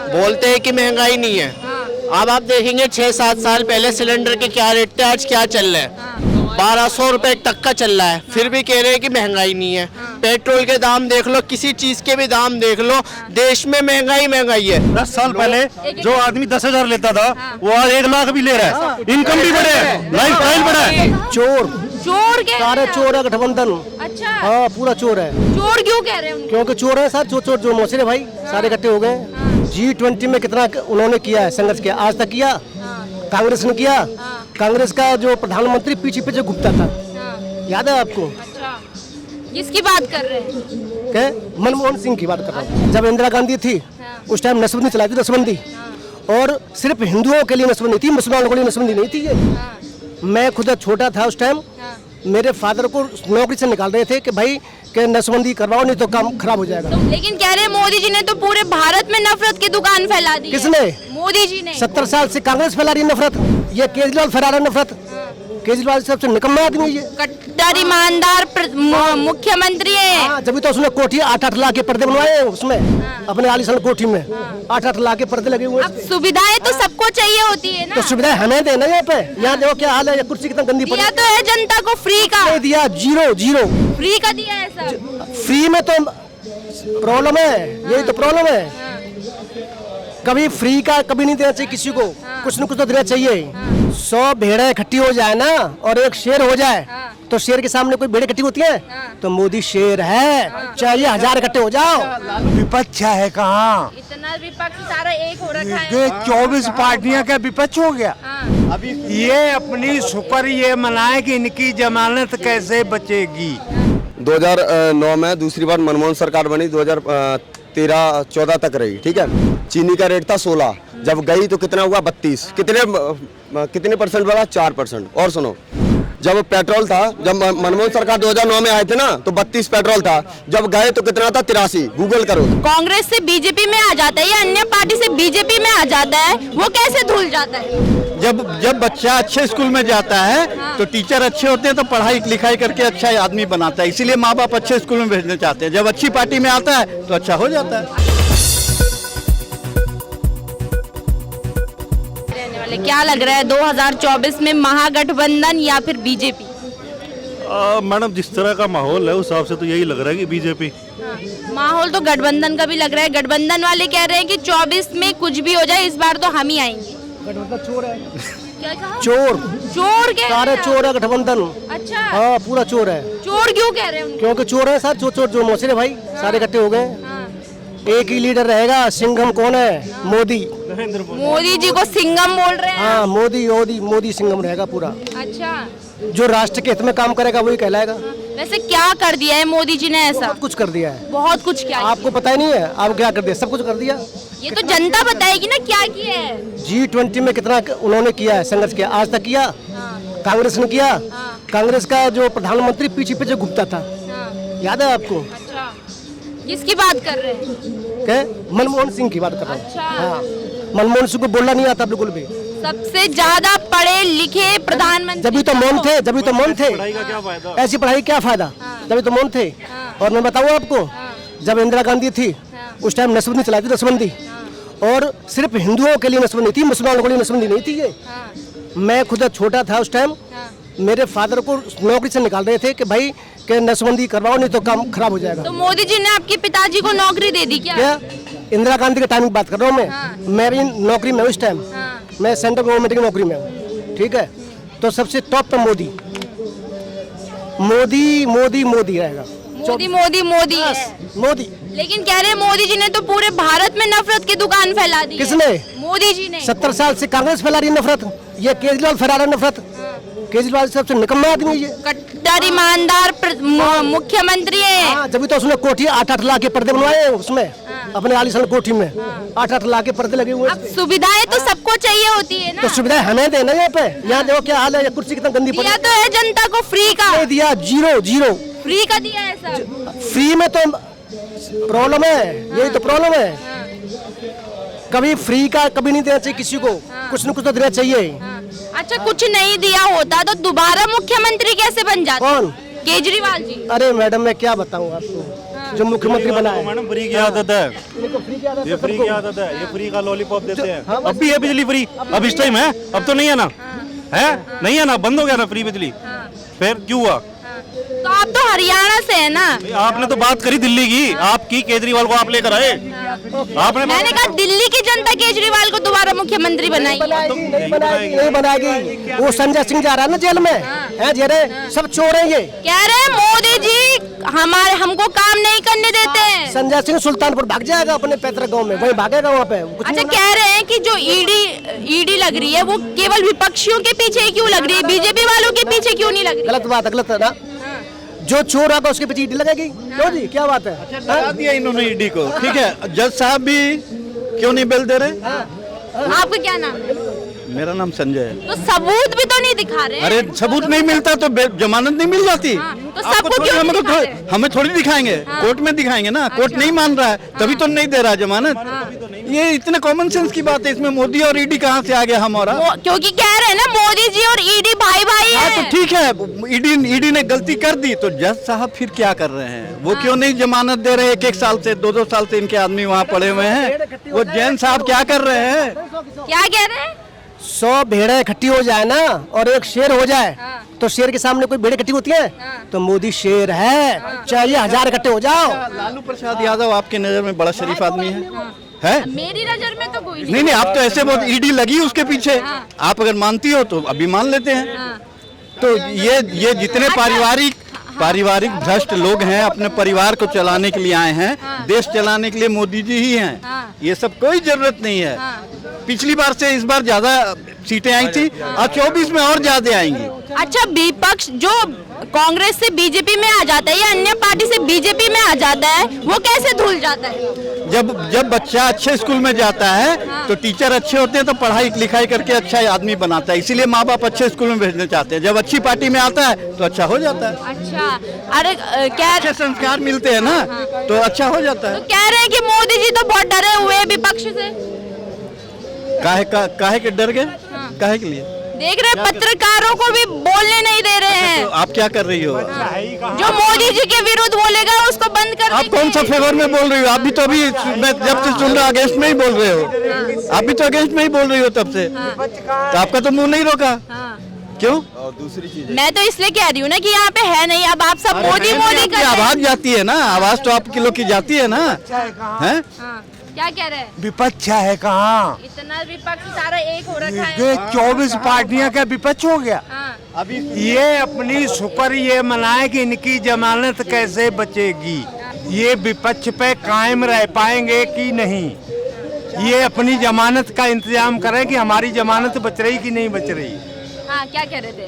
बोलते हैं कि महंगाई नहीं है। अब आप देखेंगे 6-7 साल पहले सिलेंडर के क्या रेट थे, आज क्या चल रहा है। 1200 रुपए तक का चल रहा है, फिर भी कह रहे हैं कि महंगाई नहीं है। पेट्रोल के दाम देख लो, किसी चीज के भी दाम देख लो, देश में महंगाई है। 10 साल पहले जो आदमी 10,000 लेता था वो आज 1 लाख भी ले रहा है। इनकम भी बढ़े है, लाइफस्टाइल बढ़ा है। चोर के सारे चोर है, गठबंधन। अच्छा, हाँ, पूरा चोर है। चोर क्यों कह रहे हैं उनको? क्योंकि चोर है सर, चोर जो मौसे भाई सारे इकट्ठे हो गए। G20 में कितना उन्होंने किया है, संघर्ष किया, आज तक किया? कांग्रेस ने किया। कांग्रेस का जो प्रधानमंत्री पीछे पीछे घूमता था, याद है आपको? अच्छा, किसकी बात कर रहे हैं? क्या? मनमोहन सिंह की बात कर रहा हूँ। जब इंदिरा गांधी थी उस टाइम नसबंदी चलाई थी, नसबंदी। और सिर्फ हिंदुओं के लिए नसबंदी थी, मुसलमानों के लिए नसबंदी नहीं थी ये। मैं खुद छोटा था उस टाइम, मेरे फादर को नौकरी से निकाल रहे थे कि भाई के नसबंदी करवाओ नहीं तो काम खराब हो जाएगा। लेकिन कह रहे हैं मोदी जी ने तो पूरे भारत में नफरत की दुकान फैला दी है। किसने? मोदी जी ने। 70 साल से कांग्रेस फैला रही है नफरत, ये केजरीवाल फैला रहा है नफरत। केजरीवाल सबसे निकम्मा आदमी है ये, कट्टर ईमानदार मुख्यमंत्री है। हाँ, जब तो उसने कोठी 8-8 लाख के पर्दे बनवाए हैं उसमें, अपने आलीशान कोठी में 8-8 लाख के पर्दे लगे हुए। अब सुविधाएं तो सबको चाहिए होती है ना। तो सुविधाएं हमें देना यहाँ पे। यहाँ देखो क्या हाल है, कुर्सी कितना गंदी पड़ी दिया तो है जनता को फ्री का। नहीं दिया, जीरो फ्री का दिया है सब। फ्री में तो प्रॉब्लम है, यही तो प्रॉब्लम है। कभी फ्री का कभी नहीं देना चाहिए किसी को, कुछ न कुछ तो देना चाहिए। 100 भेड़ें इकट्ठी हो जाए ना और एक शेर हो जाए, तो शेर के सामने कोई भेड़ें इकट्ठी होती है? तो मोदी शेर है, चाहिए 1000 इकट्ठे हो जाओ। विपक्ष है कहाँ? इतना विपक्ष सारा एक हो रखा है। ये 24 पार्टियां का विपक्ष हो गया। अभी ये अपनी शुक्र ये मनाए कि इनकी जमानत कैसे बचेगी। 2009 में दूसरी बार मनमोहन सरकार बनी, 2013-14 तक रही, ठीक है। चीनी का रेट था 16, जब गई तो कितना हुआ 32, कितने परसेंट बढ़ा? 4%। और सुनो, जब पेट्रोल था, जब मनमोहन सरकार 2009 में आए थे ना तो 32 पेट्रोल था, जब गए तो कितना था? 83। गूगल करो। कांग्रेस से बीजेपी में आ जाता है या अन्य पार्टी से बीजेपी में आ जाता है, वो कैसे धुल जाता है? जब बच्चा अच्छे स्कूल में जाता है तो टीचर अच्छे होते हैं तो पढ़ाई लिखाई करके अच्छा आदमी बनाता है, इसीलिए माँ बाप अच्छे स्कूल में भेजना चाहते हैं। जब अच्छी पार्टी में आता है तो अच्छा हो जाता है। क्या लग रहा है 2024 में महागठबंधन या फिर बीजेपी? मैडम, जिस तरह का माहौल है उस हिसाब से तो यही लग रहा है कि बीजेपी। माहौल तो गठबंधन का भी लग रहा है। गठबंधन वाले कह रहे हैं कि 24 में कुछ भी हो जाए इस बार तो हम ही आएंगे। गठबंधन चोर है। क्या कहा? चोर के सारे चोर है, गठबंधन। अच्छा, हाँ, पूरा चोर है। चोर क्यों कह रहे हैं उनको? क्योंकि चोर है सर, चोर जो मौसे भाई सारे इकट्ठे हो गए। एक ही लीडर रहेगा, सिंघम कौन है? मोदी। मोदी जी को सिंघम बोल रहे हैं? हाँ, मोदी सिंघम रहेगा पूरा। अच्छा, जो राष्ट्र के हित में काम करेगा वही कहलाएगा। वैसे क्या कर दिया है मोदी जी ने ऐसा? बहुत कुछ कर दिया है। बहुत कुछ क्या? आपको पता ही नहीं है आप क्या कर दिया? सब कुछ कर दिया। ये तो जनता बताएगी ना क्या किया है। G20 में कितना उन्होंने किया है, संघर्ष किया, आज तक किया? कांग्रेस ने किया। कांग्रेस का जो प्रधानमंत्री पीछे पीछे घूमता था, याद है आपको? अच्छा, किसकी बात कर रहे हैं? क्या? मनमोहन सिंह की बात कर रहा हूँ। अच्छा। हाँ, मनमोहन सिंह को बोलना नहीं आता बिल्कुल भी। सबसे ज्यादा पढ़े लिखे प्रधानमंत्री। जब भी तो मौन थे, पढ़ाई का क्या फायदा? ऐसी पढ़ाई क्या फायदा? जब तो मौन थे। और मैं बताऊँ आपको, जब इंदिरा गांधी थी उस टाइम नसबंदी चलाई थी, नसबंदी। और सिर्फ हिंदुओं के लिए नसबंदी थी, मुसलमानों के लिए नसबंदी नहीं थी ये। मैं खुद छोटा था उस टाइम, मेरे फादर को नौकरी से निकाल रहे थे कि भाई के नसबंदी करवाओ नहीं तो काम खराब हो जाएगा। तो मोदी जी ने आपके पिताजी को नौकरी दे दी क्या? इंदिरा गांधी के टाइम की बात कर रहा हूँ मैं भी नौकरी में उस टाइम। मैं सेंट्रल गवर्नमेंट की नौकरी में हूँ, ठीक है। तो सबसे टॉप पे मोदी रहेगा। मोदी। लेकिन कह रहे हैं मोदी जी ने तो पूरे भारत में नफरत की दुकान फैला दी है। किसने? मोदी जी ने। 70 साल से कांग्रेस फैला रही है नफरत, ये केजरीवाल फैला रहा है नफरत। केजरीवाल सबसे निकम्मा आदमी है ये, कट्टर ईमानदार मुख्यमंत्री है। हाँ, जब तो उसने कोठी 8-8 लाख के पर्दे बनवाए हैं उसमें, अपने आलीशान कोठी में 8-8 लाख के पर्दे लगे हुए। अब सुविधाएं तो सबको चाहिए होती है ना। तो सुविधाएं हमें देना यहाँ पे। यहाँ देखो क्या हाल है, कुर्सी कितना गंदी पड़ी। दिया तो है जनता को फ्री का। नहीं दिया, जीरो फ्री का दिया है सब। फ्री में तो प्रॉब्लम है, यही तो प्रॉब्लम है। कभी फ्री का कभी नहीं देना चाहिए किसी को, कुछ न कुछ तो देना चाहिए। अच्छा, कुछ नहीं दिया होता तो दोबारा मुख्यमंत्री कैसे बन जाते? कौन? केजरीवाल जी। अरे मैडम, मैं क्या बताऊं आपको, जो मुख्यमंत्री बना है। मैडम फ्री की आदत है, इनको फ्री की आदत है ये फ्री सबको। की आदत है, ये फ्री का लॉलीपॉप देते हैं। हाँ, अब भी है बिजली फ्री, अब इस टाइम है, अब तो नहीं है ना, है नहीं है ना, बंद हो गया ना फ्री बिजली, फिर क्यों हुआ? तो आप तो हरियाणा से है ना। आपने तो बात करी दिल्ली की, आपकी केजरीवाल को आप लेकर आए, आपने मैंने कहा दिल्ली की जनता केजरीवाल को दोबारा मुख्यमंत्री बनाई। नहीं बनाएगी। वो संजय सिंह जा रहा है ना जेल में, है जेल है, सब चोर हैं ये। कह रहे हैं मोदी जी हमको काम नहीं करने देते हैं। संजय सिंह सुल्तानपुर भाग जाएगा अपने पैतृक गांव में, वहीं भागेगा वहाँ पे। कुछ अच्छा, नहीं कह रहे हैं कि जो ईडी लग रही है वो केवल विपक्षियों के पीछे ही क्यों लग रही है, बीजेपी वालों के पीछे क्यों नहीं लग रही? गलत बात है, गलत है ना। जो चोर होगा उसके पीछे ईडी लगेगी, क्यों जी, क्या बात है? डरा दिया इन्होंने ईडी को, ठीक है। जज साहब भी क्यों नहीं बेल दे रहे? आपका क्या नाम है? मेरा नाम संजय है। तो सबूत भी तो नहीं दिखा रहे। अरे सबूत नहीं मिलता तो जमानत नहीं मिल जाती। तो आपको सबूत थोड़ी- क्यों नहीं हमें तो दिखा रहे? हमें थोड़ी दिखाएंगे, कोर्ट में दिखाएंगे ना। कोर्ट नहीं मान रहा है तभी तो नहीं दे रहा जमानत। ये इतने कॉमन सेंस की बात है, इसमें मोदी और ईडी कहाँ से आ गया हमारा? क्योंकि कह रहे हैं ना मोदी जी और ईडी भाई भाई हाँ है। तो ठीक है, ईडी ने गलती कर दी तो जज साहब फिर क्या कर रहे हैं? वो क्यों नहीं जमानत दे रहे? 1-1 साल से 2-2 साल से इनके आदमी वहाँ पड़े हुए हैं। वो जैन साहब क्या कर रहे हैं? क्या कह रहे हैं? 100 भेड़ें इकट्ठी हो जाए ना और एक शेर हो जाए, तो शेर के सामने कोई भेड़ें इकट्ठी होती है? तो मोदी शेर है, चाहिए 1000 इकट्ठे हो जाओ। लालू प्रसाद यादव आपके नजर में बड़ा शरीफ आदमी है? मेरी नजर में तो कोई नहीं, आप तो ऐसे बहुत ईडी लगी उसके पीछे। आप अगर मानती हो तो अभी मान लेते हैं। तो ये जितने पारिवारिक भ्रष्ट लोग हैं, अपने परिवार को चलाने के लिए आए हैं, देश चलाने के लिए मोदी जी ही हैं। ये सब कोई जरूरत नहीं है। पिछली बार से इस बार ज्यादा सीटें आई थी और 24 में और ज्यादा आएंगी। अच्छा, विपक्ष जो कांग्रेस से बीजेपी में आ जाता है या अन्य पार्टी से बीजेपी में आ जाता है, वो कैसे धुल जाता है? जब बच्चा अच्छे स्कूल में जाता है तो टीचर अच्छे होते हैं तो पढ़ाई लिखाई करके अच्छा आदमी बनाता है। इसीलिए माँ बाप अच्छे स्कूल में भेजना चाहते हैं। जब अच्छी पार्टी में आता है तो अच्छा हो जाता है। अच्छा, अरे क्या अच्छे संस्कार मिलते हैं ना तो अच्छा हो जाता है। तो कह रहे हैं कि मोदी जी तो बहुत डरे हुए हैं विपक्ष से। काहे के डर गए? काहे के लिए? देख रहे हैं पत्रकारों को भी बोलने नहीं दे रहे हैं। तो आप क्या कर रही हो? जो मोदी जी के विरुद्ध बोलेगा उसको बंद कर आप कौन सा फेवर में बोल रही हो? आप भी तो अभी मैं जब से सुन रहा अगेंस्ट में ही बोल रहे हो। आप भी तो अगेंस्ट में ही बोल रही हो तब से। तो आपका तो मुंह नहीं रोका, क्यों? और दूसरी चीज मैं तो इसलिए कह रही हूँ ना कि यहाँ पे है नहीं। अब आप सब मोदी मोदी आपकी कर रहे हैं। आवाज जाती है ना, आवाज तो आपकी लोग की जाती है ना। हैं? हाँ, क्या कह रहे हैं? विपक्ष है कहाँ? इतना विपक्ष सारा एक हो रखा ये है। 24 पार्टियां का विपक्ष हो गया। हाँ, अभी ये अपनी शुक्र ये मनाए कि इनकी जमानत कैसे बचेगी, ये विपक्ष पे कायम रह पाएंगे कि नहीं। ये अपनी जमानत का इंतजाम करें कि हमारी जमानत बच रही कि नहीं बच रही। हाँ, क्या कह रहे थे?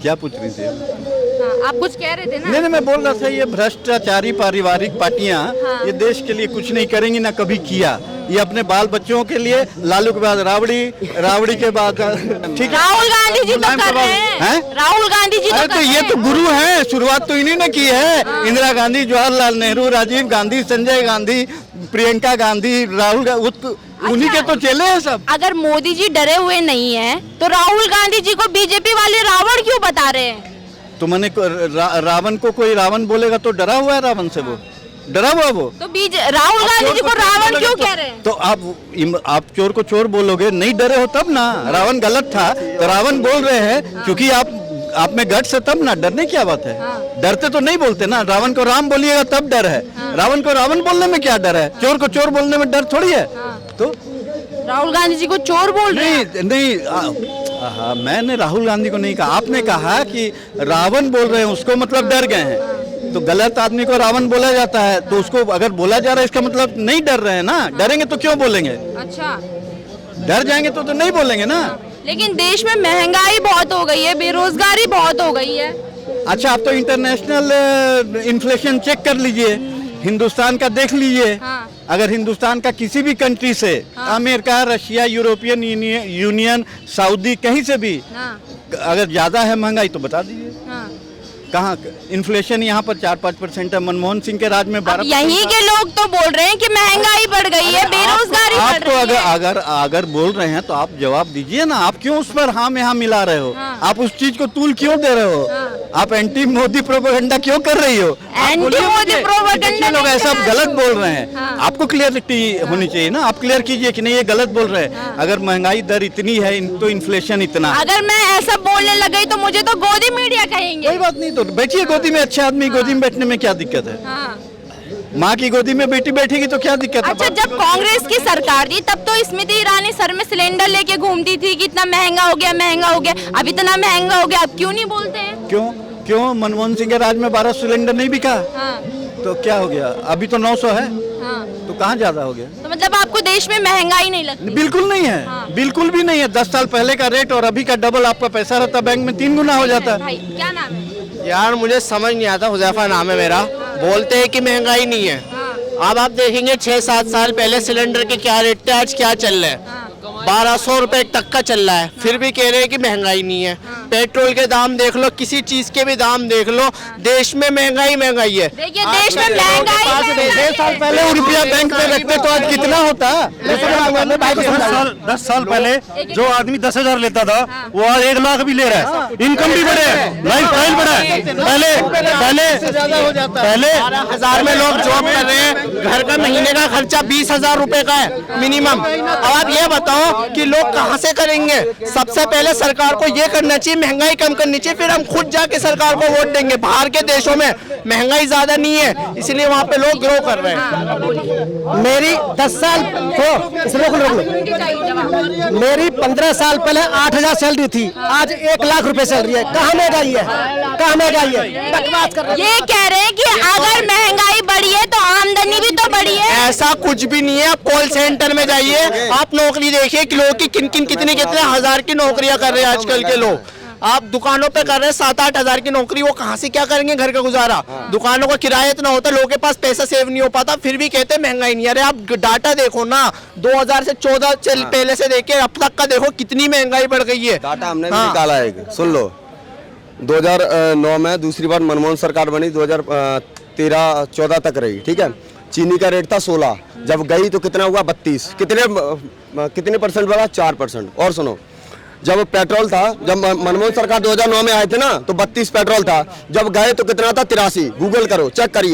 क्या पूछ रही थी? हाँ, आप कुछ कह रहे थे ना? नहीं, मैं बोल रहा था ये भ्रष्टाचारी पारिवारिक पार्टियां ये देश के लिए कुछ नहीं करेंगी, ना कभी किया। ये अपने बाल बच्चों के लिए लालू के बाद रावड़ी के बाद ठीक है, राहुल गांधी जी तो मुलायम कर के बाद- रहे हैं। हैं? राहुल गांधी जी अरे तो तो कर ये रहे तो हैं। गुरु हैं, शुरुआत तो इन्हीं ने की है। इंदिरा गांधी, जवाहरलाल नेहरू, राजीव गांधी, संजय गांधी, प्रियंका गांधी, राहुल गांधी, उन्हीं के तो चेले हैं सब। अगर मोदी जी डरे हुए नहीं है तो राहुल गांधी जी को बीजेपी वाले रावण क्यों बता रहे हैं? तो मैंने रावण को कोई रावण बोलेगा तो डरा हुआ है रावण से? वो डरा हुआ वो तो राहुल गांधी जी को रावण क्यों कह रहे हैं? तो आप चोर को चोर बोलोगे, नहीं डरे हो तब ना। रावण गलत था तो रावण बोल रहे हैं क्योंकि आप में गट्स है तब ना। डरने क्या बात है? डरते तो नहीं बोलते ना। रावण को राम बोलिएगा तब डर है। रावण को रावण बोलने में क्या डर है? चोर को चोर बोलने में डर थोड़ी है। तो राहुल गांधी जी को चोर बोल रहे हैं? नहीं, मैंने राहुल गांधी को नहीं कहा। आपने कहा कि रावण बोल रहे हैं उसको मतलब डर गए हैं। तो गलत आदमी को रावण बोला जाता है तो उसको अगर बोला जा रहा है इसका मतलब नहीं डर रहे हैं ना। डरेंगे तो क्यों बोलेंगे? अच्छा, डर जाएंगे तो नहीं बोलेंगे ना। लेकिन देश में महंगाई बहुत हो गई है, बेरोजगारी बहुत हो गई है। अच्छा, आप तो इंटरनेशनल इन्फ्लेशन चेक कर लीजिए, हिंदुस्तान का देख लीजिए। हाँ। अगर हिंदुस्तान का किसी भी कंट्री से, America, Russia, European union, Saudi, कहीं से भी हाँ, अगर ज्यादा है महंगाई तो बता दीजिए। हाँ। कहाँ इन्फ्लेशन यहाँ पर 4-5% है। मनमोहन सिंह के राज में 12%। यहीं के लोग तो बोल रहे हैं कि महंगाई बढ़ गई है, बेरोजगारी बढ़ आप तो रही है। अगर बोल रहे हैं तो आप जवाब दीजिए ना। आप क्यों उस पर हाँ में हाँ मिला रहे हो? हाँ। आप उस चीज को तूल क्यों दे रहे हो? हाँ। आप एंटी मोदी प्रोपेगेंडा क्यों कर रही हो? आप एंटी बोलिए मोदी मुझे, प्रोपेगेंडा देखिए लोग नहीं ऐसा कर गलत रहे। बोल रहे हैं। हाँ। आपको क्लियरिटी होनी चाहिए ना, आप क्लियर कीजिए कि नहीं ये गलत बोल रहे हैं। अगर महंगाई दर इतनी है तो इन्फ्लेशन इतना है। अगर मैं ऐसा बोलने लग गई तो मुझे तो गोदी मीडिया कहेंगे। कोई बात नहीं, तो बैठिए गोदी में, अच्छे आदमी गोदी में बैठने में क्या दिक्कत है? हाँ। माँ की गोदी में बेटी बैठेगी तो क्या दिक्कत है? अच्छा, जब कांग्रेस की सरकार थी तब तो स्मृति ईरानी सर में सिलेंडर लेके घूमती थी कि इतना महंगा हो गया, महंगा हो गया। अब इतना महंगा हो गया, अब क्यों नहीं बोलते हैं? क्यों मनमोहन सिंह के राज में 12 सिलेंडर नहीं बिका? हाँ। तो क्या हो गया? अभी तो 900 है, हाँ। तो कहाँ ज्यादा हो गया? तो मतलब आपको देश में महंगाई नहीं लगती? बिल्कुल नहीं है। हाँ। बिल्कुल भी नहीं है। 10 साल पहले का रेट और अभी का डबल आपका पैसा रहता बैंक में 3 गुना हो जाता है। भाई क्या नाम है? यार मुझे समझ नहीं आता, हुजैफा नाम है मेरा। बोलते हैं कि महंगाई नहीं है। अब आप देखेंगे 6-7 साल पहले सिलेंडर के क्या रेट थे, आज क्या चल रहा है? 1200 रुपए तक का चल रहा है, फिर भी कह रहे हैं कि महंगाई नहीं है। पेट्रोल के दाम देख लो, किसी चीज के भी दाम देख लो, देश में महंगाई महंगाई है। देखिए देश में महंगाई 6 साल पहले वो रुपया बैंक में रखते तो आज कितना होता? 10 साल पहले जो आदमी 10,000 लेता था वो आज 1 लाख भी ले रहा है। इनकम भी बढ़े है, लाइफ स्टाइल बढ़ा है। पहले 12,000 में लोग जॉब कर रहे हैं, घर का महीने का खर्चा 20,000 रुपए का है मिनिमम। अब आप ये बताओ कि लोग कहाँ से करेंगे? सबसे पहले सरकार को ये करना चाहिए, महंगाई कम करनी चाहिए, फिर हम खुद जाके सरकार को वोट देंगे। बाहर के देशों में महंगाई ज्यादा नहीं है, इसलिए वहाँ पे लोग ग्रो कर रहे हैं। मेरी 10 साल रोक लो। मेरी 15 साल पहले 8,000 सैलरी थी, आज 1 लाख रुपए सैलरी है। कहाँ महंगाई है? कहाँ महंगाई है? बकवास कर रहे हैं। ये कह रहे हैं कि अगर महंगाई बढ़ी है तो आमदनी भी तो बढ़ी है। ऐसा कुछ भी नहीं है। आप कॉल सेंटर में जाइए, आप नौकरी देखिए कि लोगों की कितने हजार की नौकरियां कर रहे हैं आजकल के लोग। आप दुकानों पे कर रहे हैं 7-8 हजार की नौकरी, वो कहाँ से क्या करेंगे घर का गुजारा? दुकानों का किराया इतना होता है, लोगों के पास पैसा सेव नहीं हो पाता, फिर भी कहते हैं महंगाई नहीं। अरे आप डाटा देखो ना, 2000 से 14 पहले से देखे अब तक का देखो कितनी महंगाई बढ़ गई है। डाटा हमने भी निकाला है, सुन लो। 2009 में दूसरी बार मनमोहन सरकार बनी, 2013-14 तक रही, ठीक है। चीनी का रेट था 16, जब गई तो कितना हुआ? 32। कितने परसेंट बढ़ा? 4%। और सुनो, जब पेट्रोल था, जब मनमोहन सरकार 2009 में आए थे ना, तो 32 पेट्रोल था, जब गए तो कितना था? 83। गूगल करो, चेक करिए।